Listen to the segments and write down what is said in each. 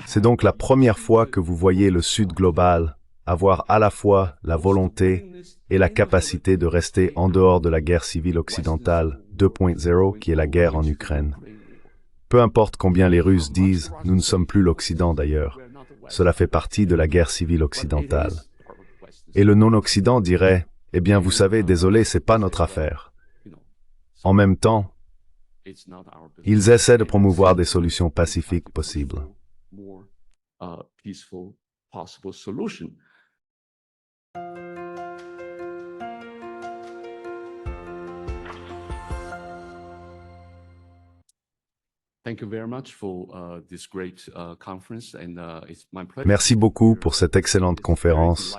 C'est donc la première fois que vous voyez le Sud global avoir à la fois la volonté et la capacité de rester en dehors de la guerre civile occidentale 2.0 qui est la guerre en Ukraine. Peu importe combien les Russes disent « nous ne sommes plus l'Occident d'ailleurs », cela fait partie de la guerre civile occidentale. Et le non-Occident dirait « eh bien vous savez, désolé, c'est pas notre affaire ». En même temps, ils essaient de promouvoir des solutions pacifiques possibles. Merci beaucoup pour cette excellente conférence.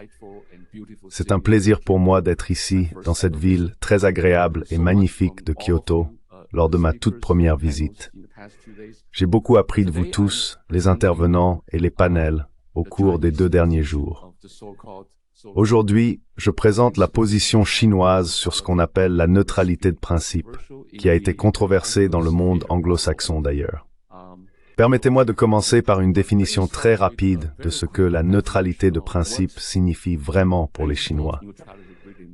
C'est un plaisir pour moi d'être ici, dans cette ville très agréable et magnifique de Kyoto, lors de ma toute première visite. J'ai beaucoup appris de vous tous, les intervenants et les panels, au cours des 2 derniers jours. Aujourd'hui, je présente la position chinoise sur ce qu'on appelle la neutralité de principe, qui a été controversée dans le monde anglo-saxon d'ailleurs. Permettez-moi de commencer par une définition très rapide de ce que la neutralité de principe signifie vraiment pour les Chinois.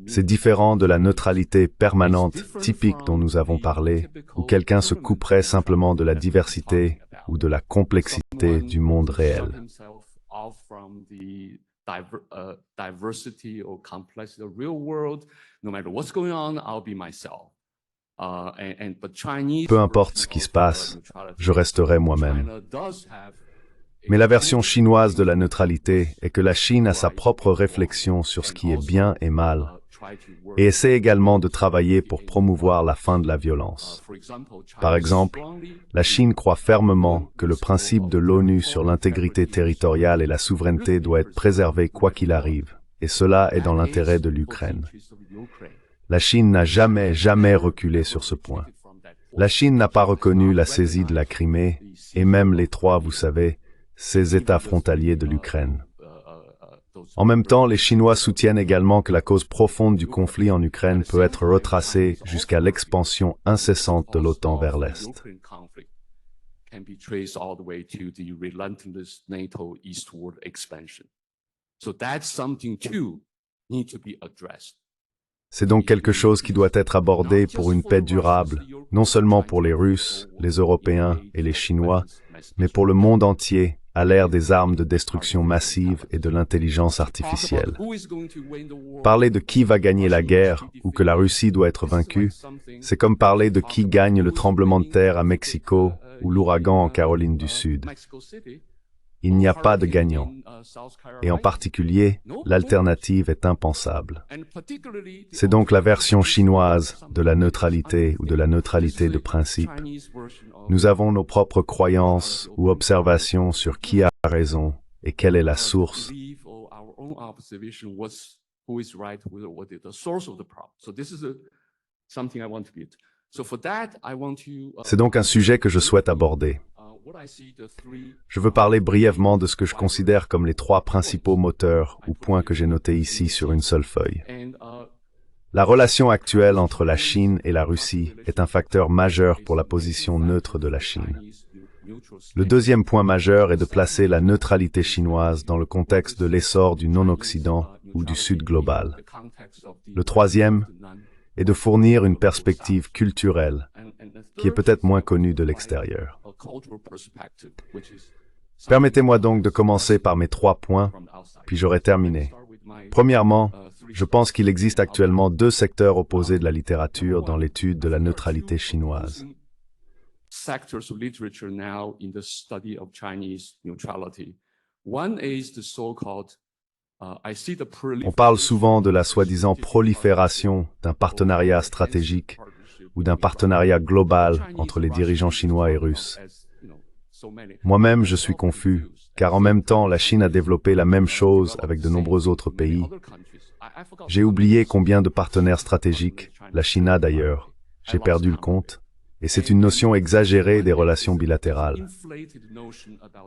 C'est différent de la neutralité permanente typique dont nous avons parlé, où quelqu'un se couperait simplement de la diversité ou de la complexité du monde réel. Peu importe ce qui se passe, je resterai moi-même. Mais la version chinoise de la neutralité est que la Chine a sa propre réflexion sur ce qui est bien et mal, et essaie également de travailler pour promouvoir la fin de la violence. Par exemple, la Chine croit fermement que le principe de l'ONU sur l'intégrité territoriale et la souveraineté doit être préservé quoi qu'il arrive, et cela est dans l'intérêt de l'Ukraine. La Chine n'a jamais reculé sur ce point. La Chine n'a pas reconnu la saisie de la Crimée, et même les 3, vous savez, ces États frontaliers de l'Ukraine. En même temps, les Chinois soutiennent également que la cause profonde du conflit en Ukraine peut être retracée jusqu'à l'expansion incessante de l'OTAN vers l'Est. C'est donc quelque chose qui doit être abordé pour une paix durable, non seulement pour les Russes, les Européens et les Chinois, mais pour le monde entier, à l'ère des armes de destruction massive et de l'intelligence artificielle. Parler de qui va gagner la guerre ou que la Russie doit être vaincue, c'est comme parler de qui gagne le tremblement de terre à Mexico ou l'ouragan en Caroline du Sud. Il n'y a pas de gagnant. Et en particulier, l'alternative est impensable. C'est donc la version chinoise de la neutralité ou de la neutralité de principe. Nous avons nos propres croyances ou observations sur qui a raison et quelle est la source. C'est donc un sujet que je souhaite aborder. Je veux parler brièvement de ce que je considère comme les 3 principaux moteurs ou points que j'ai notés ici sur une seule feuille. La relation actuelle entre la Chine et la Russie est un facteur majeur pour la position neutre de la Chine. Le deuxième point majeur est de placer la neutralité chinoise dans le contexte de l'essor du non-Occident ou du Sud global. Le troisième est de fournir une perspective culturelle qui est peut-être moins connue de l'extérieur. Permettez-moi donc de commencer par mes 3 points, puis j'aurai terminé. Premièrement, je pense qu'il existe actuellement 2 secteurs opposés de la littérature dans l'étude de la neutralité chinoise. On parle souvent de la soi-disant prolifération d'un partenariat stratégique ou d'un partenariat global entre les dirigeants chinois et russes. Moi-même, je suis confus, car en même temps, la Chine a développé la même chose avec de nombreux autres pays. J'ai oublié combien de partenaires stratégiques, la Chine a d'ailleurs, j'ai perdu le compte, et c'est une notion exagérée des relations bilatérales.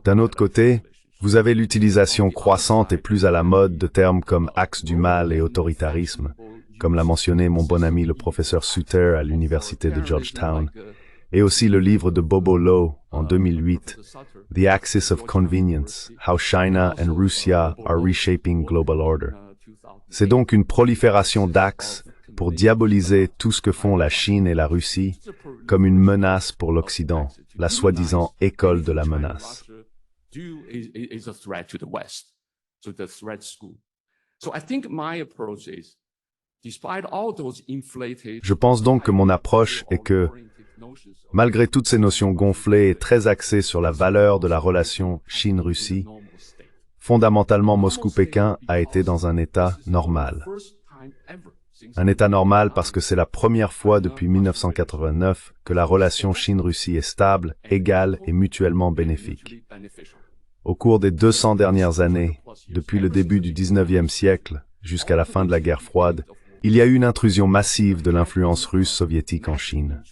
D'un autre côté, vous avez l'utilisation croissante et plus à la mode de termes comme axe du mal et autoritarisme, comme l'a mentionné mon bon ami le professeur Suter à l'université de Georgetown, et aussi le livre de Bobo Lo, en 2008, The Axis of Convenience, How China and Russia are Reshaping Global Order. C'est donc une prolifération d'axes pour diaboliser tout ce que font la Chine et la Russie comme une menace pour l'Occident, la soi-disant école de la menace. Je pense donc que mon approche est que, malgré toutes ces notions gonflées et très axées sur la valeur de la relation Chine-Russie, fondamentalement Moscou-Pékin a été dans un état normal. Un état normal parce que c'est la première fois depuis 1989 que la relation Chine-Russie est stable, égale et mutuellement bénéfique. Au cours des 200 dernières années, depuis le début du 19e siècle jusqu'à la fin de la guerre froide, il y a eu une intrusion massive de l'influence russe soviétique en Chine.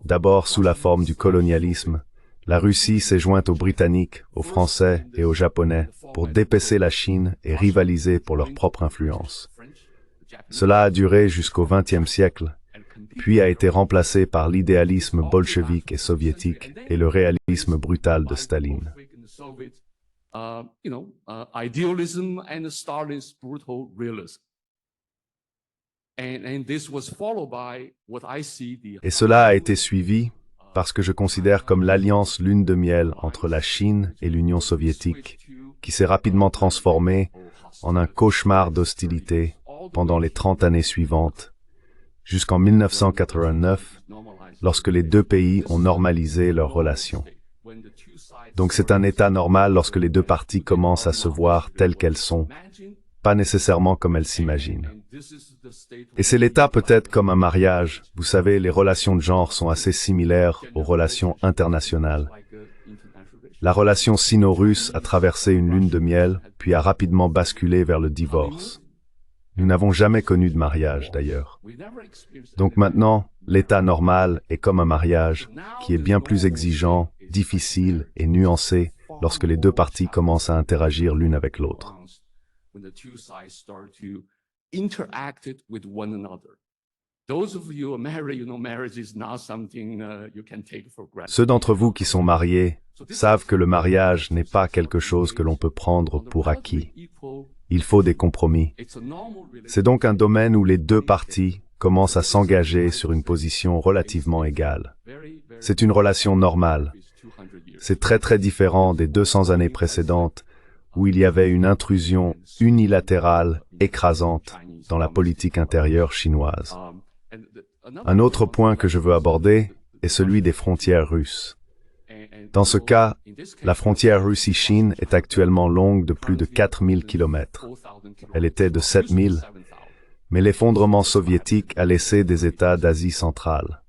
D'abord sous la forme du colonialisme, la Russie s'est jointe aux Britanniques, aux Français et aux Japonais pour dépecer la Chine et rivaliser pour leur propre influence. Cela a duré jusqu'au XXe siècle, puis a été remplacé par l'idéalisme bolchevique et soviétique et le réalisme brutal de Staline. Et cela a été suivi parce que je considère comme l'alliance lune de miel entre la Chine et l'Union soviétique, qui s'est rapidement transformée en un cauchemar d'hostilité pendant les 30 années suivantes, jusqu'en 1989, lorsque les deux pays ont normalisé leurs relations. Donc c'est un état normal lorsque les deux parties commencent à se voir telles qu'elles sont, pas nécessairement comme elles s'imaginent. Et c'est l'état peut-être comme un mariage. Vous savez, les relations de genre sont assez similaires aux relations internationales. La relation sino-russe a traversé une lune de miel, puis a rapidement basculé vers le divorce. Nous n'avons jamais connu de mariage, d'ailleurs. Donc maintenant, l'état normal est comme un mariage, qui est bien plus exigeant, difficile et nuancé lorsque les deux parties commencent à interagir l'une avec l'autre. Ceux d'entre vous qui sont mariés savent que le mariage n'est pas quelque chose que l'on peut prendre pour acquis. Il faut des compromis. C'est donc un domaine où les deux parties commencent à s'engager sur une position relativement égale. C'est une relation normale. C'est très différent des 200 années précédentes où il y avait une intrusion unilatérale, écrasante, dans la politique intérieure chinoise. Un autre point que je veux aborder est celui des frontières russes. Dans ce cas, la frontière Russie-Chine est actuellement longue de plus de 4000 km. Elle était de 7000, mais l'effondrement soviétique a laissé des États d'Asie centrale.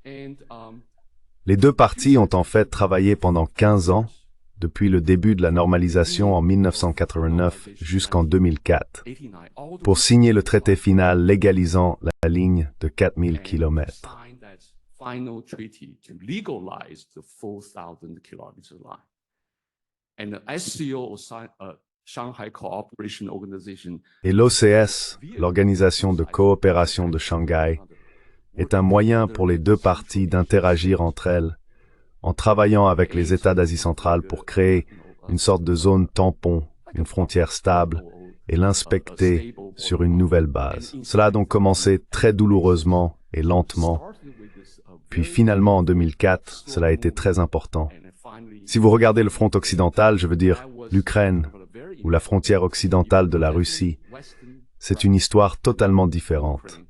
Les deux parties ont en fait travaillé pendant 15 ans, depuis le début de la normalisation en 1989 jusqu'en 2004, pour signer le traité final légalisant la ligne de 4000 km. Et l'OCS, l'Organisation de coopération de Shanghai, est un moyen pour les deux parties d'interagir entre elles en travaillant avec les États d'Asie centrale pour créer une sorte de zone tampon, une frontière stable, et l'inspecter sur une nouvelle base. Cela a donc commencé très douloureusement et lentement, puis finalement en 2004, cela a été très important. Si vous regardez le front occidental, je veux dire l'Ukraine, ou la frontière occidentale de la Russie, c'est une histoire totalement différente.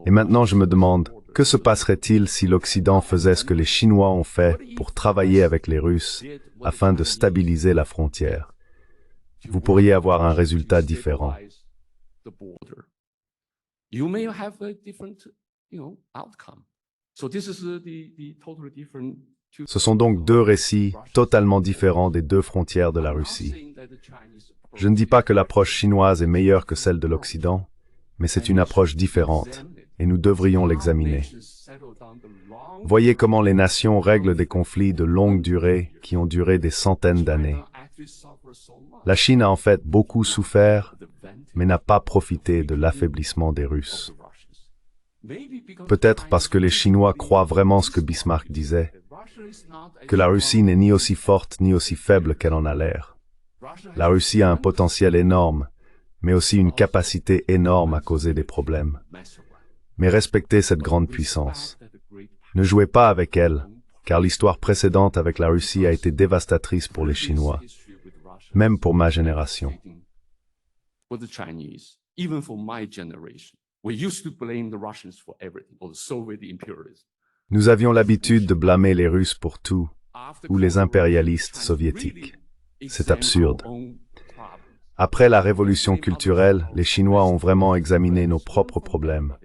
Et maintenant je me demande, que se passerait-il si l'Occident faisait ce que les Chinois ont fait pour travailler avec les Russes afin de stabiliser la frontière? Vous pourriez avoir un résultat différent. Ce sont donc deux récits totalement différents des deux frontières de la Russie. Je ne dis pas que l'approche chinoise est meilleure que celle de l'Occident, mais c'est une approche différente, et nous devrions l'examiner. Voyez comment les nations règlent des conflits de longue durée qui ont duré des centaines d'années. La Chine a en fait beaucoup souffert, mais n'a pas profité de l'affaiblissement des Russes. Peut-être parce que les Chinois croient vraiment ce que Bismarck disait. que la Russie n'est ni aussi forte ni aussi faible qu'elle en a l'air. La Russie a un potentiel énorme, mais aussi une capacité énorme à causer des problèmes. Mais respectez cette grande puissance. Ne jouez pas avec elle, car l'histoire précédente avec la Russie a été dévastatrice pour les Chinois, même pour ma génération. Nous avions l'habitude de blâmer les Russes pour tout, ou les impérialistes soviétiques. C'est absurde. Après la révolution culturelle, les Chinois ont vraiment examiné nos propres problèmes.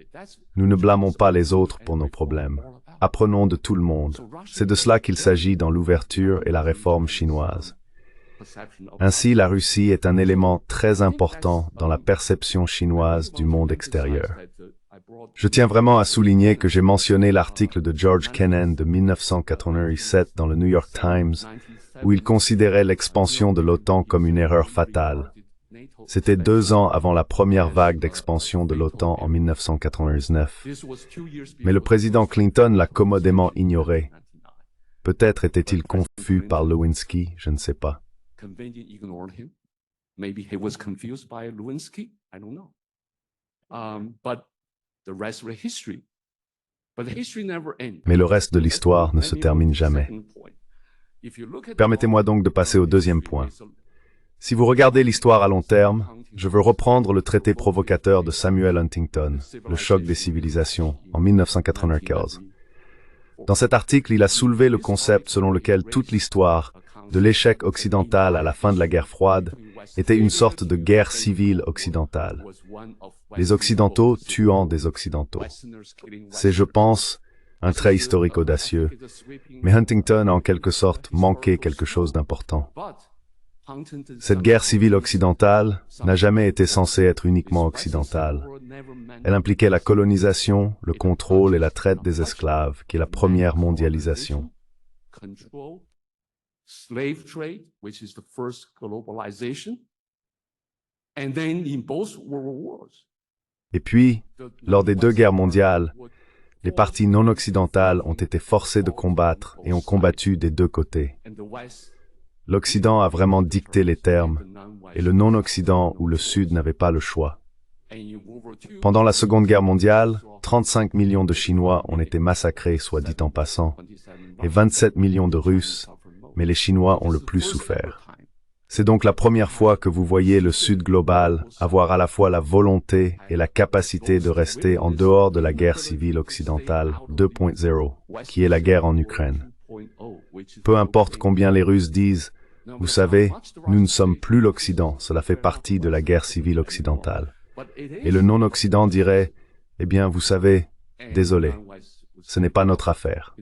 Nous ne blâmons pas les autres pour nos problèmes. Apprenons de tout le monde. C'est de cela qu'il s'agit dans l'ouverture et la réforme chinoise. Ainsi, la Russie est un élément très important dans la perception chinoise du monde extérieur. Je tiens vraiment à souligner que j'ai mentionné l'article de George Kennan de 1987 dans le New York Times, où il considérait l'expansion de l'OTAN comme une erreur fatale. C'était 2 ans avant la première vague d'expansion de l'OTAN en 1999. Mais le président Clinton l'a commodément ignoré. Peut-être était-il confus par Lewinsky, je ne sais pas. Mais le reste de l'histoire ne se termine jamais. Permettez-moi donc de passer au deuxième point. Si vous regardez l'histoire à long terme, je veux reprendre le traité provocateur de Samuel Huntington, Le choc des civilisations, en 1995. Dans cet article, il a soulevé le concept selon lequel toute l'histoire, de l'échec occidental à la fin de la guerre froide, était une sorte de guerre civile occidentale. Les Occidentaux tuant des Occidentaux. C'est, je pense, un trait historique audacieux, mais Huntington a en quelque sorte manqué quelque chose d'important. Cette guerre civile occidentale n'a jamais été censée être uniquement occidentale. Elle impliquait la colonisation, le contrôle et la traite des esclaves, qui est la première mondialisation. Et puis, lors des 2 guerres mondiales, les parties non occidentales ont été forcées de combattre et ont combattu des 2 côtés. L'Occident a vraiment dicté les termes, et le non-Occident ou le Sud n'avait pas le choix. Pendant la Seconde Guerre mondiale, 35 millions de Chinois ont été massacrés, soit dit en passant, et 27 millions de Russes, mais les Chinois ont le plus souffert. C'est donc la première fois que vous voyez le Sud global avoir à la fois la volonté et la capacité de rester en dehors de la guerre civile occidentale 2.0, qui est la guerre en Ukraine. Peu importe combien les Russes disent « Vous savez, nous ne sommes plus l'Occident, cela fait partie de la guerre civile occidentale. » Et le non-Occident dirait « Eh bien, vous savez, désolé, ce n'est pas notre affaire. »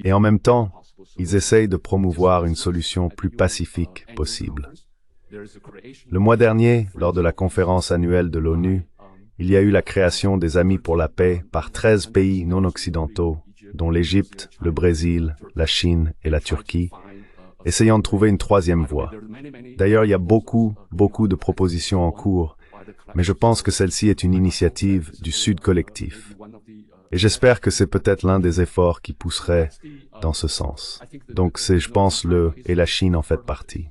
Et en même temps, ils essayent de promouvoir une solution plus pacifique possible. Le mois dernier, lors de la conférence annuelle de l'ONU, il y a eu la création des Amis pour la paix par 13 pays non occidentaux, dont l'Égypte, le Brésil, la Chine et la Turquie, essayant de trouver une 3e voie. D'ailleurs, il y a beaucoup de propositions en cours, mais je pense que celle-ci est une initiative du Sud collectif. Et j'espère que c'est peut-être l'un des efforts qui pousserait dans ce sens. Donc c'est, je pense, et la Chine en fait partie.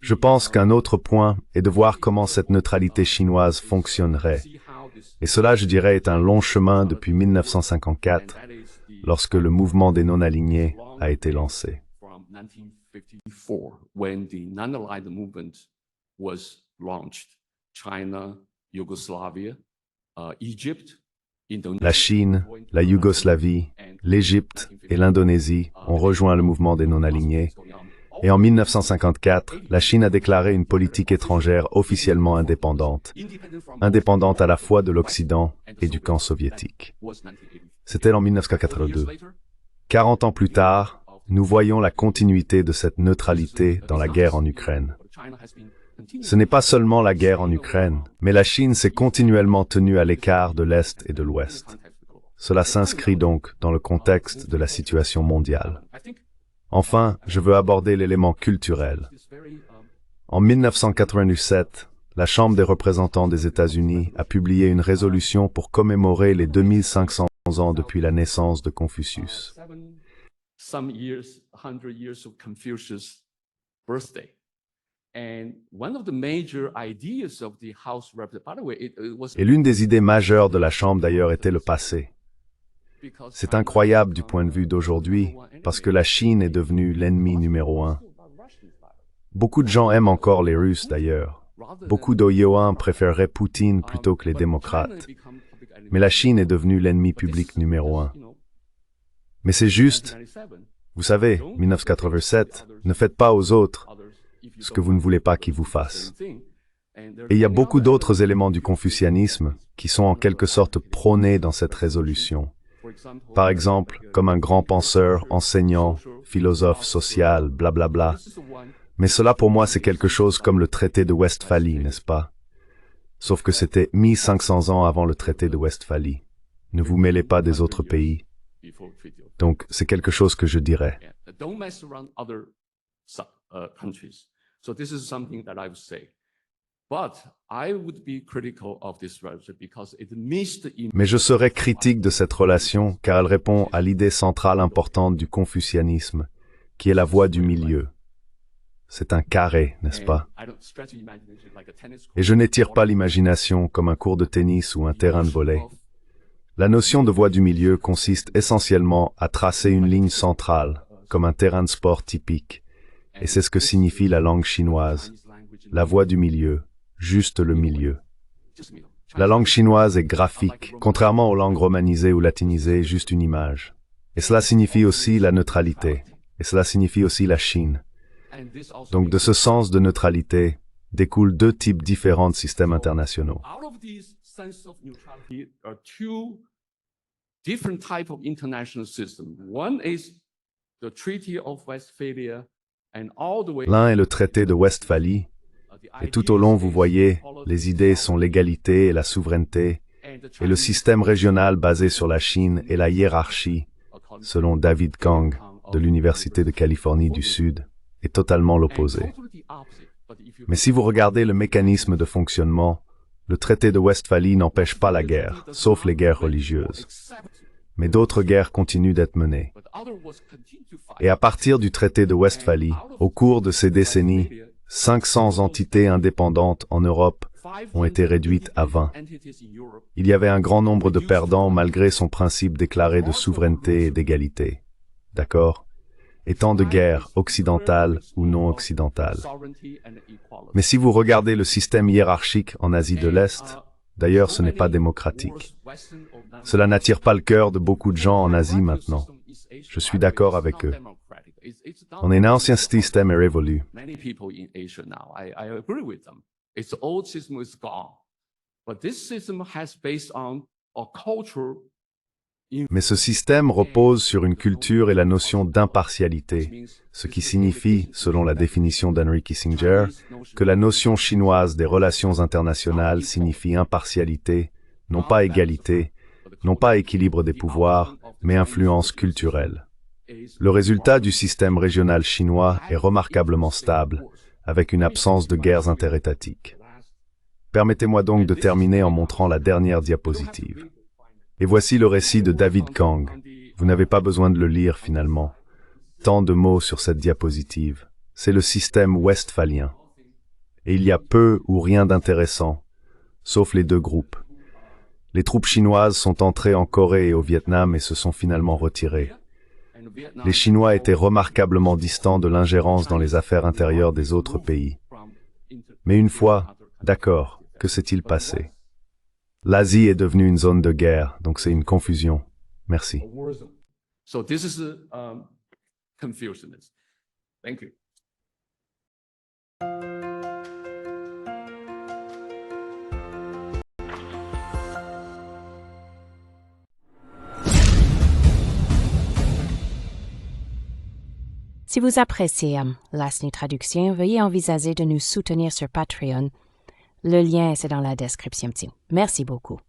Je pense qu'un autre point est de voir comment cette neutralité chinoise fonctionnerait. Et cela, je dirais, est un long chemin depuis 1954, lorsque le mouvement des non-alignés a été lancé. La Chine, la Yougoslavie, l'Égypte et l'Indonésie ont rejoint le mouvement des non-alignés. Et en 1954, la Chine a déclaré une politique étrangère officiellement indépendante, indépendante à la fois de l'Occident et du camp soviétique. C'était en 1982. 40 ans plus tard, nous voyons la continuité de cette neutralité dans la guerre en Ukraine. Ce n'est pas seulement la guerre en Ukraine, mais la Chine s'est continuellement tenue à l'écart de l'Est et de l'Ouest. Cela s'inscrit donc dans le contexte de la situation mondiale. Enfin, je veux aborder l'élément culturel. En 1997, la Chambre des représentants des États-Unis a publié une résolution pour commémorer les 2500 ans depuis la naissance de Confucius. Et l'une des idées majeures de la Chambre d'ailleurs était le passé. C'est incroyable du point de vue d'aujourd'hui, parce que la Chine est devenue l'ennemi numéro un. Beaucoup de gens aiment encore les Russes d'ailleurs. Beaucoup d'Oyoans préféreraient Poutine plutôt que les démocrates. Mais la Chine est devenue l'ennemi public numéro un. Mais c'est juste, vous savez, 1987, ne faites pas aux autres ce que vous ne voulez pas qu'ils vous fassent. Et il y a beaucoup d'autres éléments du confucianisme qui sont en quelque sorte prônés dans cette résolution. Par exemple, comme un grand penseur, enseignant, philosophe social, blablabla. Mais cela pour moi c'est quelque chose comme le traité de Westphalie, n'est-ce pas? Sauf que c'était 1500 ans avant le traité de Westphalie. Ne vous mêlez pas des autres pays. Donc c'est quelque chose que je dirais. Mais je serais critique de cette relation car elle répond à l'idée centrale importante du confucianisme, qui est la voie du milieu. C'est un carré, n'est-ce pas? Et je n'étire pas l'imagination comme un court de tennis ou un terrain de volley. La notion de voie du milieu consiste essentiellement à tracer une ligne centrale, comme un terrain de sport typique, et c'est ce que signifie la langue chinoise, la voie du milieu, juste le milieu. La langue chinoise est graphique, contrairement aux langues romanisées ou latinisées, juste une image. Et cela signifie aussi la neutralité, et cela signifie aussi la Chine. Donc de ce sens de neutralité découlent deux types différents de systèmes internationaux. L'un est le traité de Westphalie, et tout au long vous voyez, les idées sont l'égalité et la souveraineté, et le système régional basé sur la Chine et la hiérarchie, selon David Kang de l'Université de Californie du Sud, est totalement l'opposé. Mais si vous regardez le mécanisme de fonctionnement, le traité de Westphalie n'empêche pas la guerre, sauf les guerres religieuses. Mais d'autres guerres continuent d'être menées. Et à partir du traité de Westphalie, au cours de ces décennies, 500 entités indépendantes en Europe ont été réduites à 20. Il y avait un grand nombre de perdants malgré son principe déclaré de souveraineté et d'égalité. D'accord? Étant de guerre occidentale ou non occidentale. Mais si vous regardez le système hiérarchique en Asie de l'Est, d'ailleurs ce n'est pas démocratique. Cela n'attire pas le cœur de beaucoup de gens en Asie maintenant. Je suis d'accord avec eux. On est un ancien système est révolu. Mais ce système repose sur une culture et la notion d'impartialité, ce qui signifie, selon la définition d'Henry Kissinger, que la notion chinoise des relations internationales signifie impartialité, non pas égalité, non pas équilibre des pouvoirs, mais influence culturelle. Le résultat du système régional chinois est remarquablement stable, avec une absence de guerres interétatiques. Permettez-moi donc de terminer en montrant la dernière diapositive. Et voici le récit de David Kang. Vous n'avez pas besoin de le lire finalement. Tant de mots sur cette diapositive. C'est le système westphalien. Et il y a peu ou rien d'intéressant, sauf les deux groupes. Les troupes chinoises sont entrées en Corée et au Vietnam et se sont finalement retirées. Les Chinois étaient remarquablement distants de l'ingérence dans les affaires intérieures des autres pays. Mais une fois, d'accord, que s'est-il passé? L'Asie est devenue une zone de guerre, donc c'est une confusion. Merci. So this is Confucianism. Thank you. Si vous appréciez Last New Traduction, veuillez envisager de nous soutenir sur Patreon. Le lien est dans la description. Merci beaucoup.